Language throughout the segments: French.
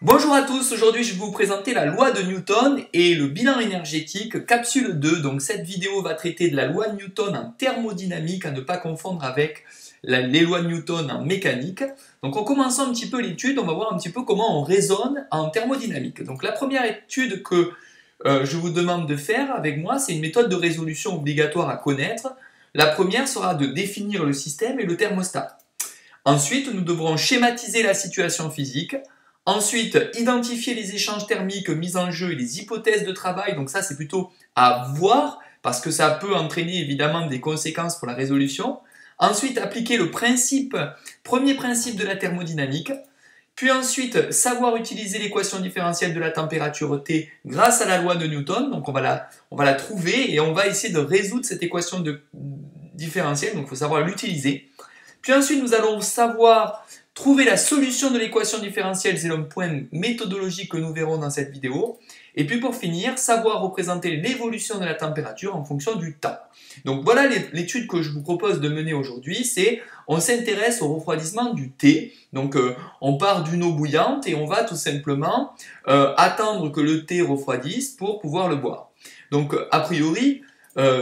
Bonjour à tous, aujourd'hui je vais vous présenter la loi de Newton et le bilan énergétique capsule 2. Donc cette vidéo va traiter de la loi de Newton en thermodynamique, à ne pas confondre avec les lois de Newton en mécanique. Donc en commençant un petit peu l'étude, on va voir un petit peu comment on raisonne en thermodynamique. Donc la première étude que je vous demande de faire avec moi, c'est une méthode de résolution obligatoire à connaître. La première sera de définir le système et le thermostat. Ensuite, nous devrons schématiser la situation physique. Ensuite, identifier les échanges thermiques mis en jeu et les hypothèses de travail. Donc ça, c'est plutôt à voir parce que ça peut entraîner évidemment des conséquences pour la résolution. Ensuite, appliquer le premier principe de la thermodynamique. Puis ensuite, savoir utiliser l'équation différentielle de la température T grâce à la loi de Newton. Donc on va la trouver et on va essayer de résoudre cette équation différentielle. Donc il faut savoir l'utiliser. Puis ensuite, nous allons savoir trouver la solution de l'équation différentielle, c'est le point méthodologique que nous verrons dans cette vidéo. Et puis pour finir, savoir représenter l'évolution de la température en fonction du temps. Donc voilà l'étude que je vous propose de mener aujourd'hui, c'est on s'intéresse au refroidissement du thé. Donc on part d'une eau bouillante et on va tout simplement attendre que le thé refroidisse pour pouvoir le boire. Donc a priori,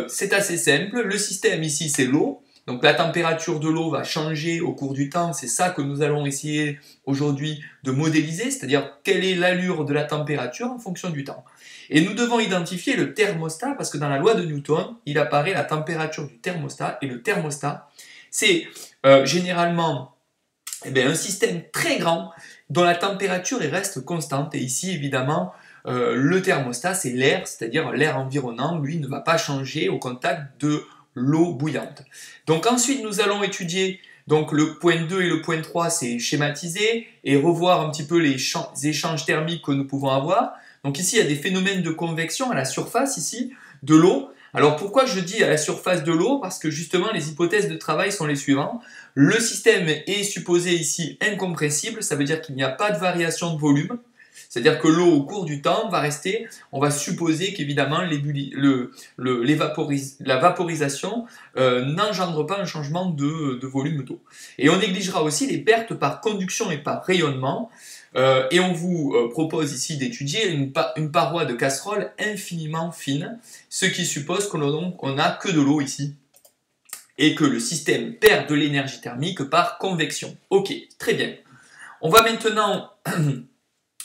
c'est assez simple, le système ici c'est l'eau. Donc la température de l'eau va changer au cours du temps, c'est ça que nous allons essayer aujourd'hui de modéliser, c'est-à-dire quelle est l'allure de la température en fonction du temps. Et nous devons identifier le thermostat, parce que dans la loi de Newton, il apparaît la température du thermostat, et le thermostat, c'est généralement un système très grand dont la température reste constante, et ici évidemment, le thermostat c'est l'air, c'est-à-dire l'air environnant, lui ne va pas changer au contact de l'eau bouillante. Donc ensuite nous allons étudier donc le point 2 et le point 3, c'est schématiser et revoir un petit peu les échanges thermiques que nous pouvons avoir. Donc ici il y a des phénomènes de convection à la surface ici de l'eau. Alors pourquoi je dis à la surface de l'eau? Parce que justement les hypothèses de travail sont les suivantes. Le système est supposé ici incompressible, ça veut dire qu'il n'y a pas de variation de volume. C'est-à-dire que l'eau, au cours du temps, va rester, on va supposer qu'évidemment la vaporisation n'engendre pas un changement de volume d'eau. Et on négligera aussi les pertes par conduction et par rayonnement. Et on vous propose ici d'étudier une paroi de casserole infiniment fine, ce qui suppose qu'on n'a que de l'eau ici et que le système perd de l'énergie thermique par convection. Ok, très bien. On va maintenant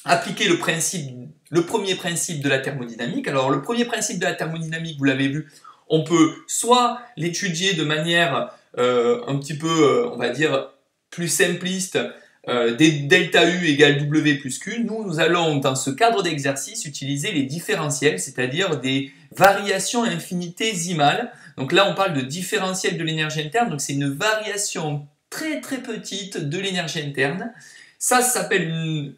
appliquer le premier principe de la thermodynamique. Alors le premier principe de la thermodynamique, vous l'avez vu, on peut soit l'étudier de manière un petit peu, on va dire, plus simpliste, delta U égale W plus Q. Nous allons, dans ce cadre d'exercice, utiliser les différentiels, c'est-à-dire des variations infinitésimales. Donc là, on parle de différentiel de l'énergie interne, donc c'est une variation très très petite de l'énergie interne. Ça s'appelle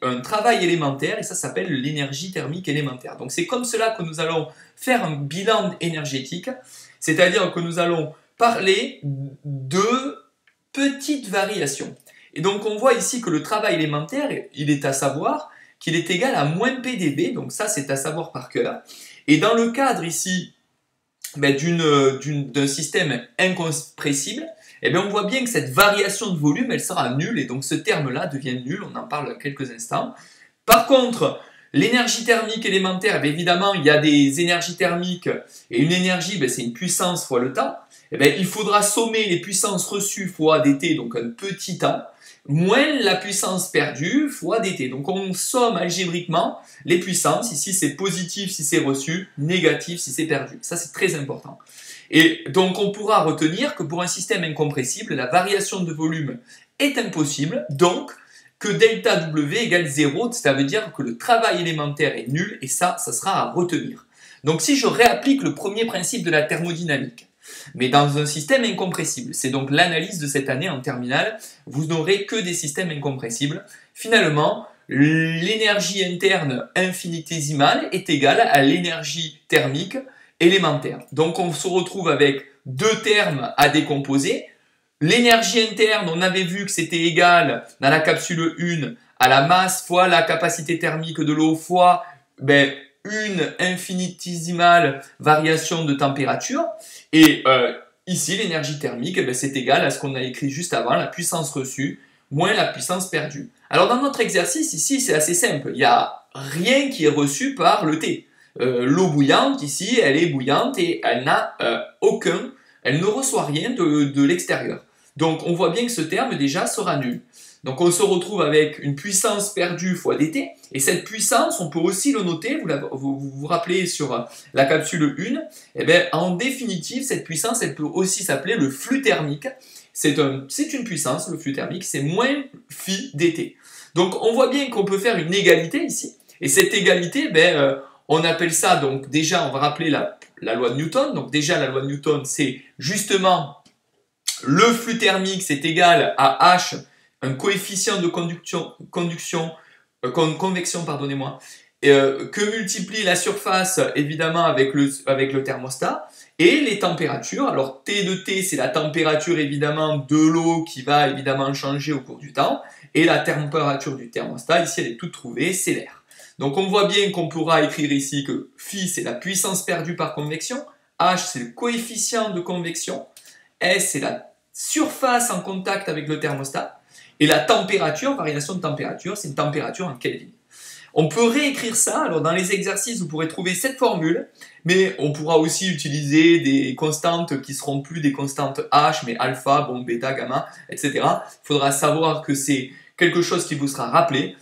un travail élémentaire et ça s'appelle l'énergie thermique élémentaire. Donc c'est comme cela que nous allons faire un bilan énergétique, c'est-à-dire que nous allons parler de petites variations. Et donc on voit ici que le travail élémentaire, il est à savoir qu'il est égal à moins PdV, donc ça c'est à savoir par cœur. Et dans le cadre ici d'un système incompressible, on voit bien que cette variation de volume, elle sera nulle, et donc ce terme-là devient nul, on en parle dans quelques instants. Par contre, l'énergie thermique élémentaire, évidemment, il y a des énergies thermiques, et une énergie, c'est une puissance fois le temps. Il faudra sommer les puissances reçues fois dt, donc un petit temps, moins la puissance perdue fois dt. Donc on somme algébriquement les puissances, ici c'est positif si c'est reçu, négatif si c'est perdu. Ça c'est très important. Et donc on pourra retenir que pour un système incompressible, la variation de volume est impossible, donc que delta W égale 0, ça veut dire que le travail élémentaire est nul, et ça sera à retenir. Donc si je réapplique le premier principe de la thermodynamique, mais dans un système incompressible, c'est donc l'analyse de cette année en terminale, vous n'aurez que des systèmes incompressibles. Finalement, l'énergie interne infinitésimale est égale à l'énergie thermique élémentaire. Donc on se retrouve avec deux termes à décomposer. L'énergie interne, on avait vu que c'était égal dans la capsule 1 à la masse fois la capacité thermique de l'eau fois une infinitésimale variation de température. Et ici, l'énergie thermique, c'est égal à ce qu'on a écrit juste avant, la puissance reçue moins la puissance perdue. Alors dans notre exercice ici, c'est assez simple. Il n'y a rien qui est reçu par le T. L'eau bouillante ici, elle est bouillante et elle n'a elle ne reçoit rien de l'extérieur. Donc on voit bien que ce terme déjà sera nul. Donc on se retrouve avec une puissance perdue fois dt, et cette puissance, on peut aussi le noter, vous rappelez sur la capsule 1, et bien en définitive, cette puissance, elle peut aussi s'appeler le flux thermique. C'est une puissance, le flux thermique, c'est moins phi dt. Donc on voit bien qu'on peut faire une égalité ici, et cette égalité, on appelle ça, donc déjà on va rappeler la loi de Newton. Donc déjà la loi de Newton, c'est justement le flux thermique, c'est égal à H, un coefficient de convection, pardonnez-moi, que multiplie la surface évidemment avec le thermostat, et les températures. Alors T de T, c'est la température évidemment de l'eau qui va évidemment changer au cours du temps, et la température du thermostat, ici elle est toute trouvée, c'est l'air. Donc on voit bien qu'on pourra écrire ici que phi c'est la puissance perdue par convection, H c'est le coefficient de convection, S c'est la surface en contact avec le thermostat, et la température, variation de température, c'est une température en Kelvin. On peut réécrire ça, alors dans les exercices vous pourrez trouver cette formule, mais on pourra aussi utiliser des constantes qui seront plus des constantes H, mais alpha, bon, bêta, gamma, etc. Il faudra savoir que c'est quelque chose qui vous sera rappelé,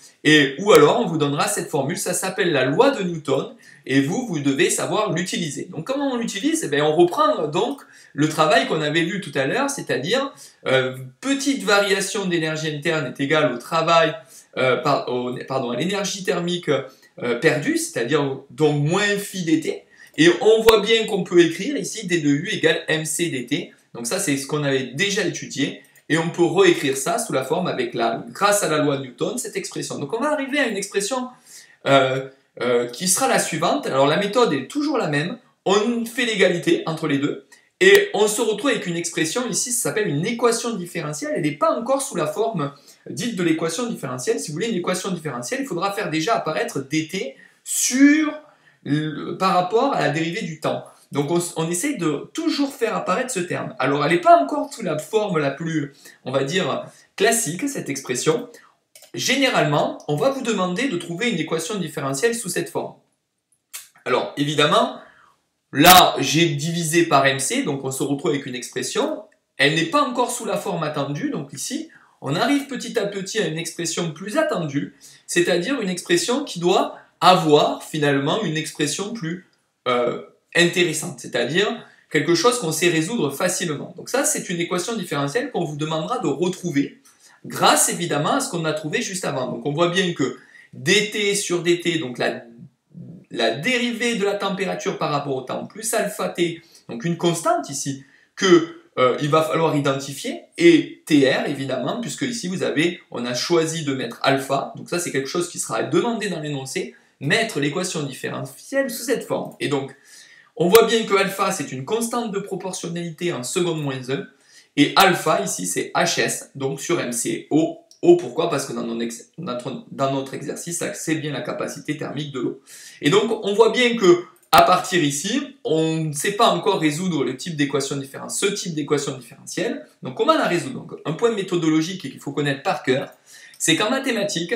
ou alors on vous donnera cette formule, ça s'appelle la loi de Newton, et vous devez savoir l'utiliser. Donc comment on l'utilise? On reprend donc le travail qu'on avait vu tout à l'heure, c'est-à-dire petite variation d'énergie interne est égale au travail, à l'énergie thermique perdue, c'est-à-dire donc moins phi dt, et on voit bien qu'on peut écrire ici d de u égale mc dt, donc ça c'est ce qu'on avait déjà étudié, et on peut réécrire ça sous la forme grâce à la loi de Newton, cette expression. Donc on va arriver à une expression qui sera la suivante. Alors la méthode est toujours la même, on fait l'égalité entre les deux, et on se retrouve avec une expression, ici ça s'appelle une équation différentielle, elle n'est pas encore sous la forme dite de l'équation différentielle. Si vous voulez une équation différentielle, il faudra faire déjà apparaître dt par rapport à la dérivée du temps. Donc on essaye de toujours faire apparaître ce terme. Alors elle n'est pas encore sous la forme la plus, on va dire, classique, cette expression. Généralement, on va vous demander de trouver une équation différentielle sous cette forme. Alors évidemment, là j'ai divisé par mc, donc on se retrouve avec une expression. Elle n'est pas encore sous la forme attendue, donc ici, on arrive petit à petit à une expression plus attendue, c'est-à-dire une expression qui doit avoir finalement une expression plus intéressante, c'est-à-dire quelque chose qu'on sait résoudre facilement. Donc ça, c'est une équation différentielle qu'on vous demandera de retrouver grâce évidemment à ce qu'on a trouvé juste avant. Donc on voit bien que dt sur dt, donc la dérivée de la température par rapport au temps, plus alpha t, donc une constante ici, il va falloir identifier, et tr évidemment, puisque ici on a choisi de mettre alpha, donc ça c'est quelque chose qui sera demandé dans l'énoncé, mettre l'équation différentielle sous cette forme. Et donc, on voit bien que alpha c'est une constante de proportionnalité en seconde moins 1, et alpha ici c'est hs, donc sur mc, O. Pourquoi? Parce que dans notre exercice, c'est bien la capacité thermique de l'eau. Et donc on voit bien que à partir ici, on ne sait pas encore résoudre ce type d'équation différentielle. Donc comment la résoudre? Donc, un point méthodologique qu'il faut connaître par cœur, c'est qu'en mathématiques,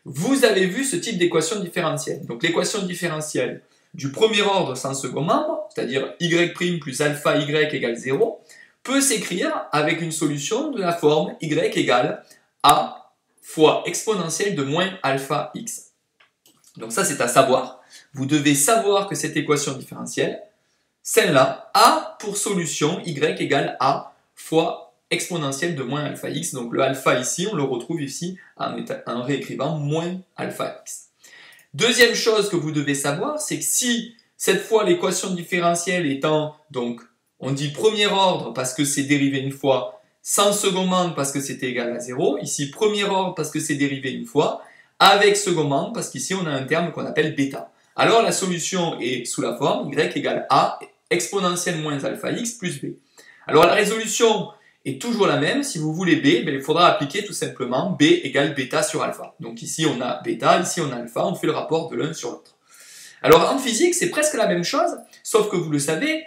vous avez vu ce type d'équation différentielle. Donc l'équation différentielle du premier ordre sans second membre, c'est-à-dire y' plus alpha y égale 0, peut s'écrire avec une solution de la forme y égale a fois exponentielle de moins alpha x. Donc ça c'est à savoir. Vous devez savoir que cette équation différentielle, celle-là, a pour solution y égale a fois exponentielle de moins alpha x. Donc le alpha ici, on le retrouve ici en réécrivant moins alpha x. Deuxième chose que vous devez savoir, c'est que si cette fois l'équation différentielle étant, donc on dit premier ordre parce que c'est dérivé une fois, sans second membre parce que c'était égal à 0, ici premier ordre parce que c'est dérivé une fois, avec second membre parce qu'ici on a un terme qu'on appelle bêta. Alors la solution est sous la forme y égale a exponentielle moins alpha x plus b. Alors la résolution est toujours la même. Si vous voulez b, il faudra appliquer tout simplement b égale bêta sur alpha. Donc ici on a bêta, ici on a alpha, on fait le rapport de l'un sur l'autre. Alors en physique c'est presque la même chose, sauf que vous le savez,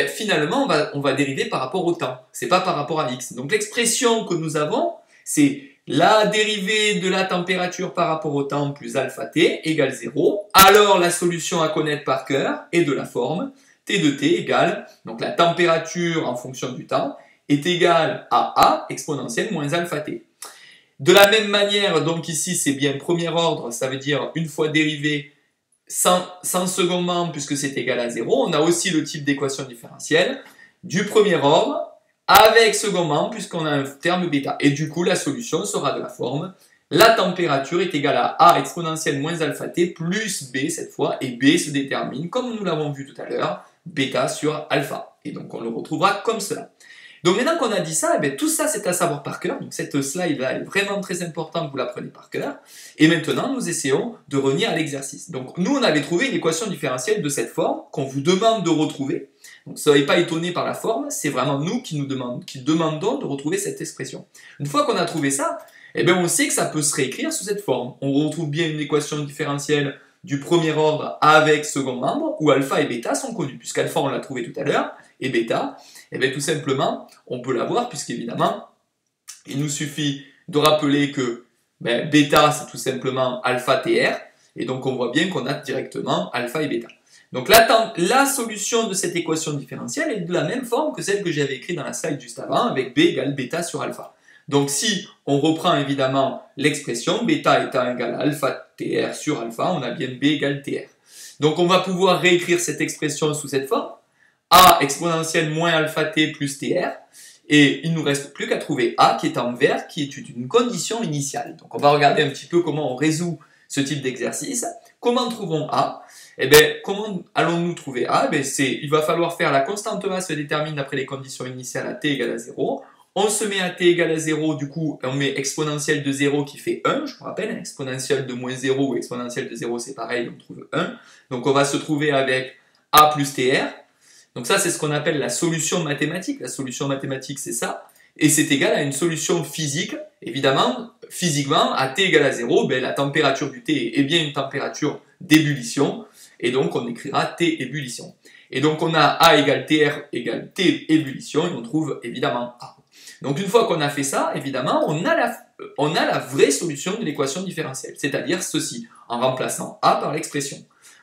finalement on va dériver par rapport au temps, c'est pas par rapport à x. Donc l'expression que nous avons, c'est la dérivée de la température par rapport au temps plus alpha t égale 0. Alors la solution à connaître par cœur est de la forme T de t égale, donc la température en fonction du temps, est égale à A exponentielle moins alpha t. De la même manière, donc ici c'est bien premier ordre, ça veut dire une fois dérivé sans second membre puisque c'est égal à 0. On a aussi le type d'équation différentielle du premier ordre avec second membre puisqu'on a un terme bêta. Et du coup la solution sera de la forme la température est égale à A exponentielle moins alpha t plus B cette fois, et B se détermine, comme nous l'avons vu tout à l'heure, bêta sur alpha. Et donc on le retrouvera comme cela. Donc maintenant qu'on a dit ça, eh bien, tout ça c'est à savoir par cœur. Donc cette slide-là est vraiment très importante que vous l'apprenez par cœur. Et maintenant nous essayons de revenir à l'exercice. Donc nous on avait trouvé une équation différentielle de cette forme qu'on vous demande de retrouver. Donc ne soyez pas étonnés par la forme, c'est vraiment nous qui demandons de retrouver cette expression. Une fois qu'on a trouvé ça, eh bien on sait que ça peut se réécrire sous cette forme. On retrouve bien une équation différentielle du premier ordre avec second membre, où alpha et bêta sont connus. Puisqu'alpha on l'a trouvé tout à l'heure, et bêta, eh bien tout simplement, on peut l'avoir, puisqu'évidemment, il nous suffit de rappeler que bêta c'est tout simplement alpha TR, et donc on voit bien qu'on a directement alpha et bêta. Donc la solution de cette équation différentielle est de la même forme que celle que j'avais écrite dans la slide juste avant, avec B égale bêta sur alpha. Donc si on reprend évidemment l'expression bêta étant égal à alpha TR sur alpha, on a bien B égale TR. Donc on va pouvoir réécrire cette expression sous cette forme, A exponentielle moins alpha T plus TR, et il ne nous reste plus qu'à trouver A qui est en vert, qui est une condition initiale. Donc on va regarder un petit peu comment on résout ce type d'exercice. Comment trouvons A? Eh bien, comment allons-nous trouver A? Eh bien, il va falloir faire la constante A se détermine d'après les conditions initiales à t égale à 0. On se met à t égale à 0, du coup, on met exponentielle de 0 qui fait 1, je vous rappelle, exponentielle de moins 0 ou exponentielle de 0, c'est pareil, on trouve 1. Donc on va se trouver avec A plus TR. Donc ça, c'est ce qu'on appelle la solution mathématique. La solution mathématique, c'est ça. Et c'est égal à une solution physique. Évidemment, physiquement, à t égale à 0, ben, la température du T est bien une température d'ébullition. Et donc, on écrira T ébullition. Et donc, on a A égale TR égale T ébullition. Et on trouve évidemment A. Donc, une fois qu'on a fait ça, évidemment, on a la vraie solution de l'équation différentielle. C'est-à-dire ceci, en remplaçant A par l'expression.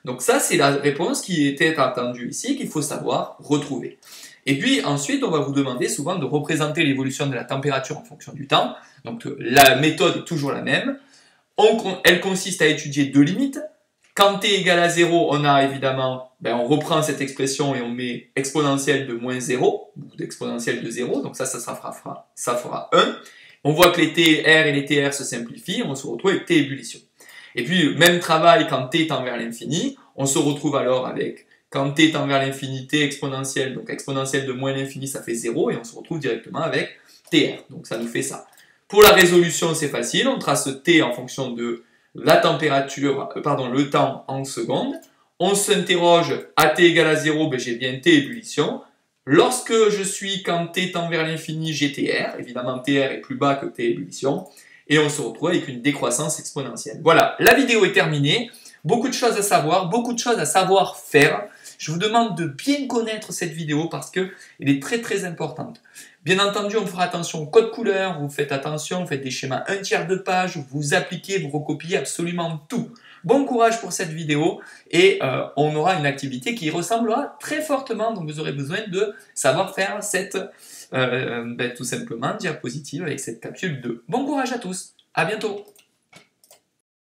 Donc ça, c'est la réponse qui était attendue ici, qu'il faut savoir retrouver. Et puis ensuite, on va vous demander souvent de représenter l'évolution de la température en fonction du temps. Donc la méthode est toujours la même. Elle consiste à étudier deux limites. Quand t égale à 0, on a évidemment, on reprend cette expression et on met exponentielle de moins 0, ou d'exponentielle de 0, donc ça fera 1. On voit que les TR et les TR se simplifient, on se retrouve avec T ébullition. Et puis, même travail quand t tend vers l'infini, on se retrouve alors avec, quand t tend vers l'infini, t exponentielle, donc exponentielle de moins l'infini, ça fait 0, et on se retrouve directement avec TR. Donc ça nous fait ça. Pour la résolution, c'est facile, on trace t en fonction de la température, le temps en secondes. On s'interroge, à t égale à 0, j'ai bien t ébullition. Lorsque je suis, quand t tend vers l'infini, j'ai TR. Évidemment, TR est plus bas que t ébullition. Et on se retrouve avec une décroissance exponentielle. Voilà, la vidéo est terminée. Beaucoup de choses à savoir, beaucoup de choses à savoir faire. Je vous demande de bien connaître cette vidéo parce qu'elle est très très importante. Bien entendu, on fera attention au code couleur, vous faites attention, vous faites des schémas 1/3 de page, vous appliquez, vous recopiez absolument tout. Bon courage pour cette vidéo et on aura une activité qui ressemblera très fortement, donc vous aurez besoin de savoir faire cette tout simplement diapositive avec cette capsule 2. Bon courage à tous, à bientôt.